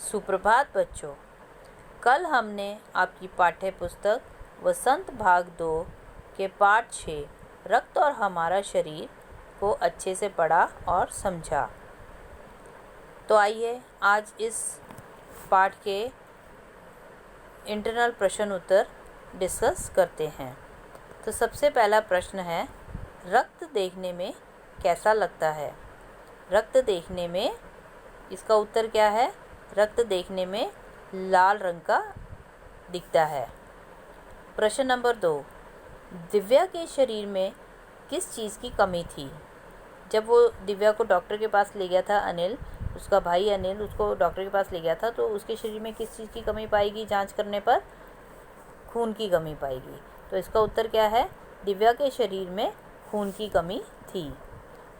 सुप्रभात बच्चों। कल हमने आपकी पाठ्य पुस्तक वसंत भाग 2 के पाठ 6 रक्त और हमारा शरीर को अच्छे से पढ़ा और समझा। तो आइए आज इस पाठ के इंटरनल प्रश्न उत्तर डिस्कस करते हैं। तो सबसे पहला प्रश्न है, रक्त देखने में कैसा लगता है? रक्त देखने में, इसका उत्तर क्या है? रक्त देखने में लाल रंग का दिखता है। प्रश्न नंबर 2, दिव्या के शरीर में किस चीज़ की कमी थी? जब वो दिव्या को डॉक्टर के पास ले गया था, अनिल, उसका भाई अनिल उसको डॉक्टर के पास ले गया था, तो उसके शरीर में किस चीज़ की कमी पाएगी? जांच करने पर खून की कमी पाएगी। तो इसका उत्तर क्या है? दिव्या के शरीर में खून की कमी थी।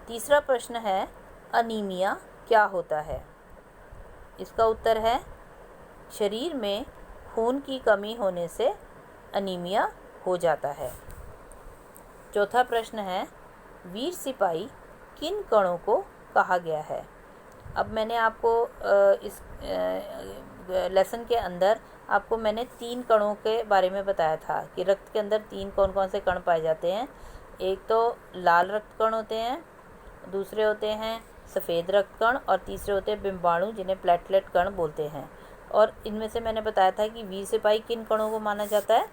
तीसरा प्रश्न है, अनीमिया क्या होता है? इसका उत्तर है, शरीर में खून की कमी होने से अनीमिया हो जाता है। चौथा प्रश्न है, वीर सिपाही किन कणों को कहा गया है? अब मैंने आपको इस लेसन के अंदर आपको मैंने 3 कणों के बारे में बताया था कि रक्त के अंदर 3 कौन कौन से कण पाए जाते हैं। एक तो लाल रक्त कण होते हैं, दूसरे होते हैं सफ़ेद रक्त कण और तीसरे होते हैं बिंबाणु, जिन्हें प्लेटलेट कण बोलते हैं। और इनमें से मैंने बताया था कि वीर सिपाही किन कणों को माना जाता है,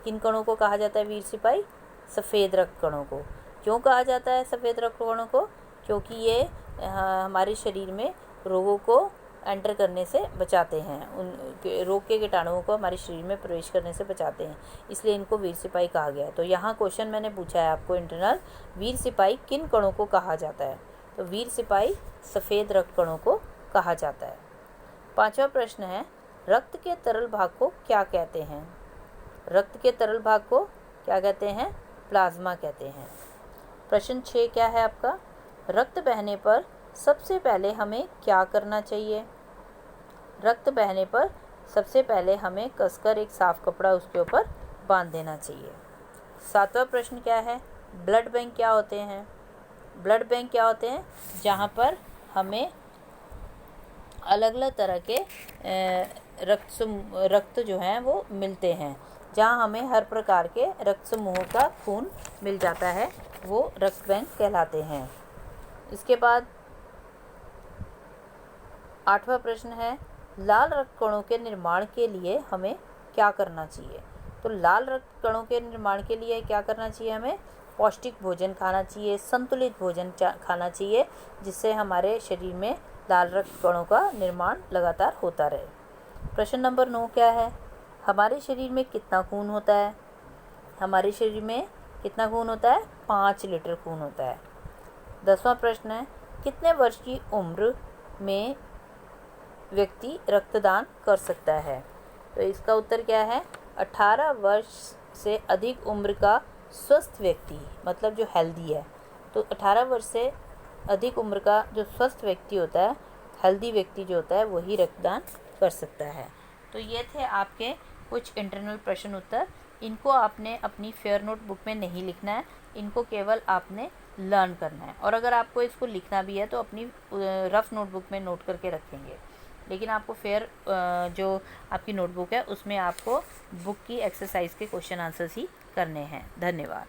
किन कणों को कहा जाता है वीर सिपाही? सफ़ेद रक्त कणों को। क्यों कहा जाता है सफ़ेद रक्त कणों को? क्योंकि ये हमारे शरीर में रोगों को एंटर करने से बचाते हैं, उन रोग के कीटाणुओं को हमारे शरीर में प्रवेश करने से बचाते हैं, इसलिए इनको वीर सिपाही कहा गया है। तो यहाँ क्वेश्चन मैंने पूछा है आपको इंटरनल, वीर सिपाही किन कणों को कहा जाता है? तो वीर सिपाही सफ़ेद रक्त कणों को कहा जाता है। 5वां प्रश्न है, रक्त के तरल भाग को क्या कहते हैं? रक्त के तरल भाग को क्या कहते हैं? प्लाज्मा कहते हैं। प्रश्न 6 क्या है आपका? रक्त बहने पर सबसे पहले हमें क्या करना चाहिए? रक्त बहने पर सबसे पहले हमें कसकर एक साफ कपड़ा उसके ऊपर बांध देना चाहिए। 7वां प्रश्न क्या है? ब्लड बैंक क्या होते हैं? ब्लड बैंक क्या होते हैं? जहाँ पर हमें अलग अलग तरह के रक्त जो हैं वो मिलते हैं, जहाँ हमें हर प्रकार के रक्त समूहों का खून मिल जाता है, वो रक्त बैंक कहलाते हैं। इसके बाद 8वां प्रश्न है, लाल रक्त कणों के निर्माण के लिए हमें क्या करना चाहिए? तो लाल रक्त कणों के निर्माण के लिए क्या करना चाहिए? हमें पौष्टिक भोजन खाना चाहिए, संतुलित भोजन खाना चाहिए, जिससे हमारे शरीर में लाल रक्त कणों का निर्माण लगातार होता रहे। प्रश्न नंबर 9 क्या है? हमारे शरीर में कितना खून होता है? हमारे शरीर में कितना खून होता है? 5 लीटर खून होता है। 10वां प्रश्न है, कितने वर्ष की उम्र में व्यक्ति रक्तदान कर सकता है? तो इसका उत्तर क्या है? 18 वर्ष से अधिक उम्र का स्वस्थ व्यक्ति, मतलब जो हेल्दी है, तो 18 वर्ष से अधिक उम्र का जो स्वस्थ व्यक्ति होता है, हेल्दी व्यक्ति जो होता है, वही रक्तदान कर सकता है। तो ये थे आपके कुछ इंटरनल प्रश्न उत्तर। इनको आपने अपनी फेयर नोटबुक में नहीं लिखना है, इनको केवल आपने लर्न करना है। और अगर आपको इसको लिखना भी है तो अपनी रफ नोटबुक में नोट करके रखेंगे, लेकिन आपको फेयर जो आपकी नोटबुक है उसमें आपको बुक की एक्सरसाइज के क्वेश्चन आंसर्स ही करने हैं। धन्यवाद।